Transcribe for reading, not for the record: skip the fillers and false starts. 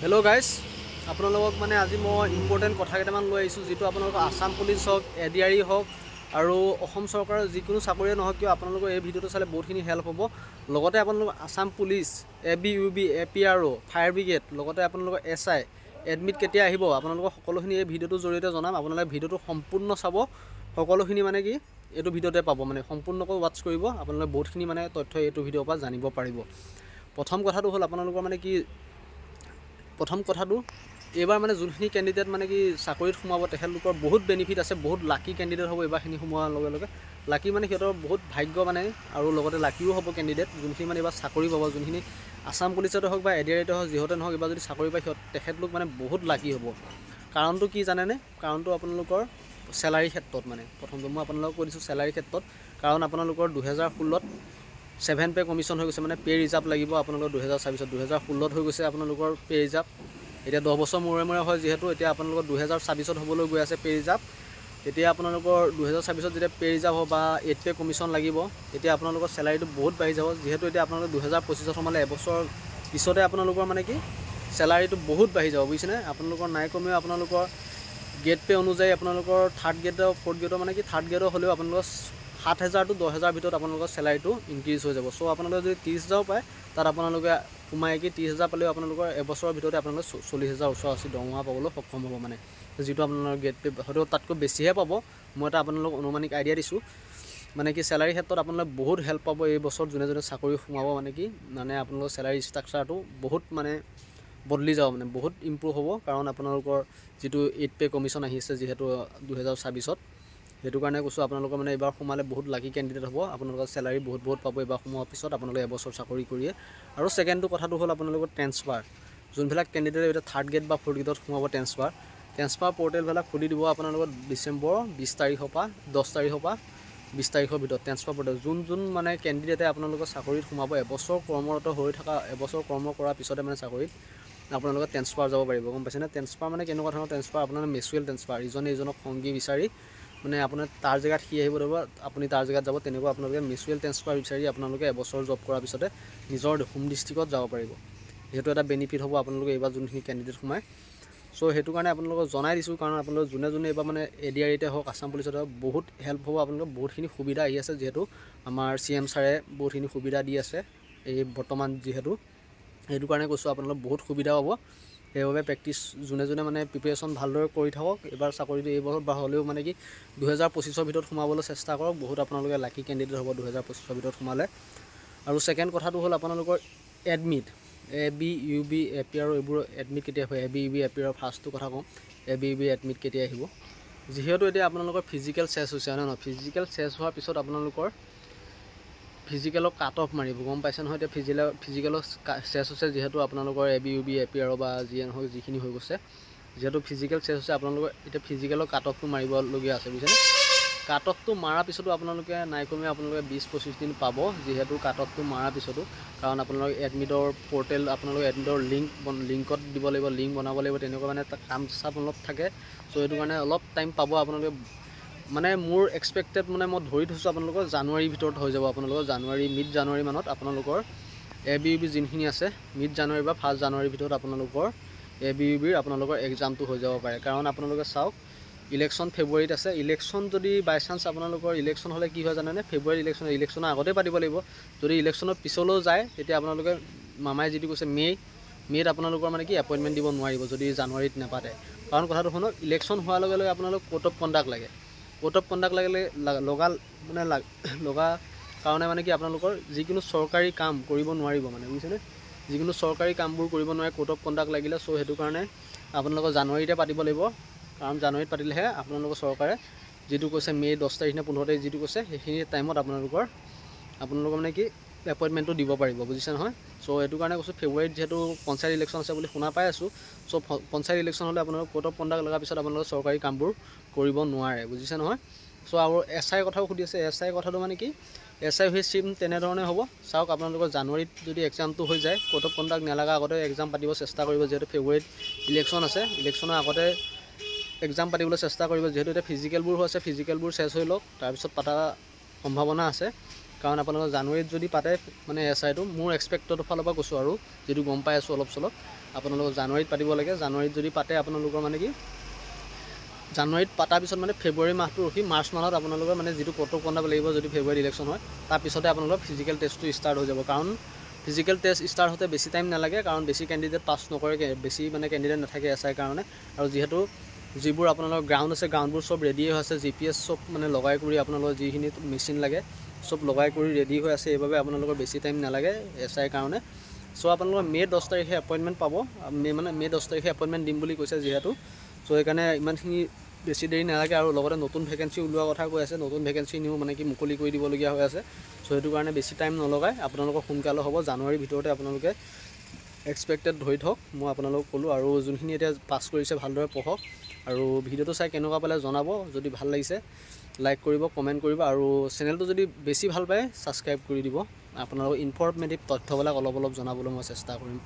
Hello guys আপোনালোকক মানে আজি মই ইম্পৰ্টেন্ট কথা কেইটামান লৈ আহিছো যেটো আপোনালোক আসাম পুলিচ হক এডিআৰই হক আৰু অসম চৰকাৰৰ যিকোনো চাকৰি নহক কিয় আপোনালোকৰ এই ভিডিওটো চালে বহুতখিনি হেল্প হ'ব লগতে আপোনালোক আসাম পুলিচ এবিইউবি এপিআৰও ফায়াৰ ব্ৰিগেড লগতে আপোনালোকৰ এসআই এডমিট কেতিয়া আহিব আপোনালোক সকলোখিনি এই ভিডিওটোৰ জৰিয়তে জনাম আপোনালোকে ভিডিওটো সম্পূৰ্ণ চাব সকলোখিনি মানে কি এটো ভিডিওতে পাব মানে সম্পূৰ্ণকৈ ওয়াচ কৰিব আপোনালোকে বহুতখিনি মানে তথ্য এটো ভিডিওৰ পৰা জানিব পাৰিব প্ৰথম কথাটো হ'ল আপোনালোকৰ মানে কি প্ৰথম কথাটো এবাৰ মানে যোনখিনি ক্যান্ডিডেট মানে কি চাকৰিত সোমাব তেখেতলোকৰ বহুত বেনিফিট আছে বহুত লাকি ক্যান্ডিডেট হ'ব এবাৰখিনি সোমোৱাৰ লগে লগে লাকি মানে সিহঁতৰ বহুত ভাগ্য মানে আৰু লগতে লাকিও হ'ব ক্যান্ডিডেট যোনখিনি মানে এবাৰ চাকৰি পাব যোনখিনি আসাম পুলিচতে হওক বা এডিআৰইতে হওক যিহতে নহওক এবাৰ যদি চাকৰি পায় সিহঁত তেখেতলোক মানে বহুত লাকি হ'ব কাৰণটো কি জানেনে কাৰণটো আপোনালোকৰ স্যালাৰি ক্ষেত্ৰত মানে প্ৰথমটো মই আপোনালোকক কৈ দিছো স্যালাৰি ক্ষেত্ৰত কাৰণ আপোনালোকৰ 2016 ত 7 পে কমিশন হৈ গৈছে মানে পে ৰিজাৰ্ভ লাগিব আপোনালোকৰ 2026 2016 ত হৈ গৈছে আপোনালোকৰ পে ৰিজাৰ্ভ এটা 10 বছৰ মূৰে মূৰে হয় যেহেতু এতিয়া আপোনালোকৰ 2026 ত হ'বলৈ গৈ আছে পে ৰিজাৰ্ভ এতিয়া আপোনালোকৰ 2026 ত যেতিয়া পে ৰিজাৰ্ভ হ'ব বা 8 পে কমিশন লাগিব এতিয়া আপোনালোকৰ স্যালাৰিটো বহুত বাঢ়ি যাব যেহেতু এতিয়া আপোনালোকৰ 2025 ত সমালে এবছৰ পিছতে আপোনালোকৰ মানে কি স্যালাৰিটো বহুত বাঢ়ি যাব বুজিছেনে আপোনালোকৰ নাই কমেও আপোনালোকৰ গেট পে অনুযায়ী আপোনালোকৰ থাৰ্ড গ্ৰেড ফৰ্থ গ্ৰেডৰ মানে কি থাৰ্ড গ্ৰেডৰ হ'লেও আপোনালোকৰ 7000 to 10000 ভিতৰত আপোনালোকৰ স্যালাৰিটো ইনক্ৰিজ হৈ যাব সো আপোনালোকে যদি 30000 পায় তাত আপোনালোকে কুমাই কি 30000 পালেও আপোনালোকৰ এবছৰৰ ভিতৰতে আপোনালোকে 40000 80 দৰমহা পাবলৈ সক্ষম হ'ব মানে যেটো আপোনালোকৰ গেট পে হয়তো তাতকৈ বেছিহে পাব মই এটা আপোনালোকক অনুমানিক আইডিয়া দিছো মানে কি স্যালাৰি ক্ষেত্ৰত আপোনালোকে বহুত হেল্প পাব এই বছৰ জুনে জুনে চাকৰি সোমাব মানে কি মানে আপোনালোকৰ স্যালাৰি ষ্ট্ৰাকচাৰটো বহুত মানে বদলি যাব মানে বহুত ইমপ্ৰুভ হ'ব কাৰণ আপোনালোকৰ যেটো 8 পে কমিশন আহিছে যেহেতু 2026 ত হেতু কাৰণে কৈছো আপোনালোকৰ মানে এবাৰ সোমালে বহুত লাকি ক্যান্ডিডেট হ'ব আপোনালোকৰ স্যালাৰি বহুত পাব এবাৰ সোমোৱাৰ পিছত আপোনালোকে এবছৰ চাকৰি কৰিয়ে আৰু সেকেন্ডটো কথাটো হ'ল আপোনালোকৰ ট্ৰান্সফাৰ যোনবিলাক ক্যান্ডিডেট এটা থাৰ্ড গ্ৰেড বা ফৰ্থ গ্ৰেডত সোমাব ট্ৰান্সফাৰ পোৰ্টেল ভালা খুলি দিব আপোনালোকৰ ডিসেম্বৰ 20 তাৰিখৰ পৰা 10 তাৰিখৰ পৰা 20 তাৰিখৰ ভিতৰত ট্ৰান্সফাৰ পোৰ্টেল যোন মানে ক্যান্ডিডেটে আপোনালোকৰ চাকৰিত সোমাব এবছৰ কৰ্মৰত হৈ থকা এবছৰ কৰ্ম কৰাৰ পিছতে মানে চাকৰিত আপোনালোকে ট্ৰান্সফাৰ যাব পাৰিব গম পাইছেনে ট্ৰান্সফাৰ মানে কেনেকুৱা ধৰণৰ ট্ৰান্সফাৰ আপোনালোকে মিউচুৱেল ট্ৰান্সফাৰ ইজনে ইজনক সংগী বিচাৰি মানে আপোনাৰ তাৰ জায়গাত কি আহিব দিব আপুনি তাৰ জায়গাত যাব তেনেকুৱা আপোনালোকে মিউচুৱেল ট্ৰান্সফাৰ বিচাৰি আপোনালোকে এবছৰ জব কৰাৰ পিছতে নিজৰ হোম ডিস্ট্ৰিক্টত যাব পাৰিব হেতু এটা বেনিফিট হ'ব আপোনালোকে এবাৰ যোনখিনি ক্যান্ডিডেট সোমায় সো হেতু কাৰণে আপোনালোকক জনাই দিছো কাৰণ আপোনালোক জুনে জুনে এবাৰ মানে এডিআৰইতে হওক আসাম পুলিচতে বহুত হেল্প হ'ব আপোনালোক বহুতখিনি সুবিধা আহি আছে যেহেতু আমাৰ সিএম ছাৰে বহুতখিনি সুবিধা দি আছে এই বৰ্তমান যেহেতু হেতু কাৰণে কৈছো আপোনালোক বহুত সুবিধা হ'ব সেইভাবে প্ৰেক্টিস জুনে জুনে মানে প্ৰিপাৰেচন ভালদৰে কৰি থাকক এবাৰ চাকৰিটো এই বছৰ বা হলেও মানে কি 2025 ৰ ভিতৰত সোমাবলৈ চেষ্টা কৰক বহুত আপোনালোকে লাকি ক্যান্ডিডেট হ'ব 2025 ৰ ভিতৰত সোমালে আৰু সেকেন্ড কথাটো হ'ল আপোনালোকৰ এডমিট এবিইউবি এপিআৰ এইবোৰ এডমিট কেতিয়া হয় এবিইউবি এপিআৰ ফাৰ্ষ্টটো কথা কম এবিইউবি এডমিট কেতিয়া আহিব যেহেতু এতিয়া আপোনালোকৰ ফিজিক্যাল চেছ হৈছে না ফিজিক্যাল চেছ হোৱাৰ পিছত আপোনালোকৰ ফিজিক্যাল কাট অফ মাৰিব গম পাইছে নহয় এতিয়া ফিজিক্যাল চেছ হৈছে যেহেতু আপোনালোকৰ এবিইউবি এপিআৰ বা জিএন হয় যিখিনি হৈ গৈছে যেহেতু ফিজিক্যাল চেছ হৈছে আপোনালোকৰ এতিয়া ফিজিক্যাল কাট অফটো মাৰিব লগিয়া আছে বুজিছেনে কাট অফটো মাৰাৰ পিছতো আপোনালোকে নাই কমে আপোনালোকে 20-25 দিন পাব যেহেতু কাট অফটো মাৰাৰ পিছতো কাৰণ আপোনালোকে এডমিটৰ পোৰ্টেল আপোনালোকে এডমিটৰ লিংকত দিব লাগিব লিংক বনাব লাগিব তেনেকুৱা মানে কাম চাপ অলপ থাকে সো এটো কাৰণে অলপ টাইম পাব আপোনালোকে মানে মোৰ এক্সপেক্টেড মানে মই ধৰি থৈছো আপোনালোকৰ জানুৱাৰীৰ ভিতৰত হৈ যাব আপোনালোকৰ জানুৱাৰী মিড জানুৱাৰী মানত আপোনালোকৰ এবিইউবি জিনখিনি আছে মিড জানুৱাৰী বা 1 জানুৱাৰীৰ ভিতৰত আপোনালোকৰ এবিইউবিৰ আপোনালোকৰ এক্সামটো হৈ যাব পাৰে কাৰণ আপোনালোকে চাওক ইলেকশন ফেব্ৰুৱাৰীত আছে ইলেকশন যদি বাই চান্স আপোনালোকৰ ইলেকশন হলে কি হয় জানেনে ফেব্ৰুৱাৰী ইলেকশনৰ আগতে পাতিব লাগিব যদি ইলেকশনৰ পিছলৈ যায় তেতিয়া আপোনালোকে মামাই যেটি কৈছে মেত আপোনালোকৰ মানে কি এপইন্টমেন্ট দিব নোৱাৰিব যদি জানুৱাৰীত নাপাতে কাৰণ কথাটো শুনক ইলেকশন হোৱাৰ লগে লগে আপোনালোক কোড অফ কন্ডাক্ট লাগে কোড অফ কন্ডাক্ট লাগিলে লগা কাৰণে মানে কি আপোনালোকৰ যিকোনো চৰকাৰী কাম কৰিব নোৱাৰিব মানে বুজিছেনে যিকোনো চৰকাৰী কামবোৰ কৰিব নোৱাৰে কোড অফ কন্ডাক্ট লাগিলে সো হেতু কাৰণে আপোনালোকৰ জানুৱাৰীতে পাতিব লাগিব কাৰণ জানুৱাৰীত পাতিলেহে আপোনালোকৰ চৰকাৰে যেটো কৈছে মে 10 তাৰিখ নে 15 তাৰিখ যেটো কৈছে সেইখিনি টাইমত আপোনালোকৰ মানে কি এপইন্টমেন্টটো দিব পাৰিব বুজিছে নহয় সো এটো কাৰণে কৈছো ফেব্ৰুৱাৰীত যেটো পঞ্চায়ত ইলেকশন আছে বুলি শুনা পাই আছো সো পঞ্চায়ত ইলেকশন হলে আপোনালোকৰ কোড অফ কন্ডাক্ট লগাৰ পিছত আপোনালোকৰ চৰকাৰী কামবোৰ কৰিব নোৱাৰে বুজিছে নহয় সো আৰু এসআই কথাও খুদি আছে এসআই কথাটো মানে কি এসআই হৈ সিম তেনে ধৰণে হ'ব চাওক আপোনালোকৰ জানুৱাৰীত যদি এক্সামটো হৈ যায় কোড অফ কন্ডাক্ট নেলাগা আগতে এক্সাম পাতিব চেষ্টা কৰিব যেহেতু ফেব্ৰুৱাৰীত ইলেকশন আছে ইলেকশনৰ আগতে এক্সাম পাতিবলৈ চেষ্টা কৰিব যেহেতু এটা ফিজিক্যালবোৰ হৈছে ফিজিক্যালবোৰ চেছ হৈ লওক তাৰ পিছত পাতা সম্ভাৱনা আছে কাৰণ আপোনালোকৰ জানুৱাৰীত যদি পাতে মানে এসআইটো মোৰ এক্সপেক্টেড ফালৰ পৰা কৈছো আৰু যেটো গম পাই আছো অলপ আপোনালোকৰ জানুৱাৰীত পাতিব লাগে। জানুৱাৰীত যদি পাতে আপোনালোকৰ মানে কি জানুৱাৰীত পতাৰ পিছত মানে ফেব্ৰুৱাৰী মাহটো ৰখি মাৰ্চ মাহত আপোনালোকৰ মানে যিটো প্ৰট'কল বনাব লাগিব যদি ফেব্ৰুৱাৰীত ইলেকশ্যন হয় তাৰ পিছতে আপোনালোকৰ ফিজিকেল টেষ্টটো ষ্টাৰ্ট হৈ যাব। কাৰণ ফিজিকেল টেষ্ট ষ্টাৰ্ট হওঁতে বেছি টাইম নালাগে, কাৰণ বেছি কেণ্ডিডেট পাছ নকৰে, বেছি মানে কেণ্ডিডেট নাথাকে SI কাৰণে। আৰু যিহেতু যিবোৰ আপোনালোকৰ গ্ৰাউণ্ড আছে গ্ৰাউণ্ডবোৰ চব ৰেডি হৈ আছে, GPS চব মানে লগাই কৰি আপোনালোকৰ যিখিনি মেচিন লাগে চব লগাই কৰি ৰেডি হৈ আছে, এইবাবে আপোনালোকৰ বেছি টাইম নালাগে SI কাৰণে। চ' আপোনালোকৰ মে' 10 তাৰিখে এপইণ্টমেণ্ট পাব, মে' 10 তাৰিখে এপইণ্টমেণ্ট দিম বুলি কৈছে যিহেতু। চ' সেইকাৰণে ইমানখিনি বেছি দেৰি নালাগে। আৰু লগতে নতুন ভেকেঞ্চি ওলোৱা কথা কৈ আছে, নতুন ভেকেঞ্চি নিও মানে কি মুকলি কৰি দিবলগীয়া হৈ আছে। চ' সেইটো কাৰণে বেছি টাইম নলগায়, আপোনালোকৰ সোনকালে হ'ব। জানুৱাৰীৰ ভিতৰতে আপোনালোকে এক্সপেক্টেড ধৰি থওক, মই আপোনালোকক ক'লোঁ। আৰু যোনখিনি এতিয়া পাছ কৰিছে ভালদৰে পঢ়ক, আৰু ভিডিঅ'টো চাই কেনেকুৱা পালে জনাব। যদি ভাল লাগিছে লাইক কৰিব, কমেণ্ট কৰিব, আৰু চেনেলটো যদি বেছি ভাল পায় ছাবস্ক্ৰাইব কৰি দিব। আপোনালোকৰ ইনফৰ্মেটিভ তথ্যবিলাক অলপ জনাবলৈ মই চেষ্টা কৰিম।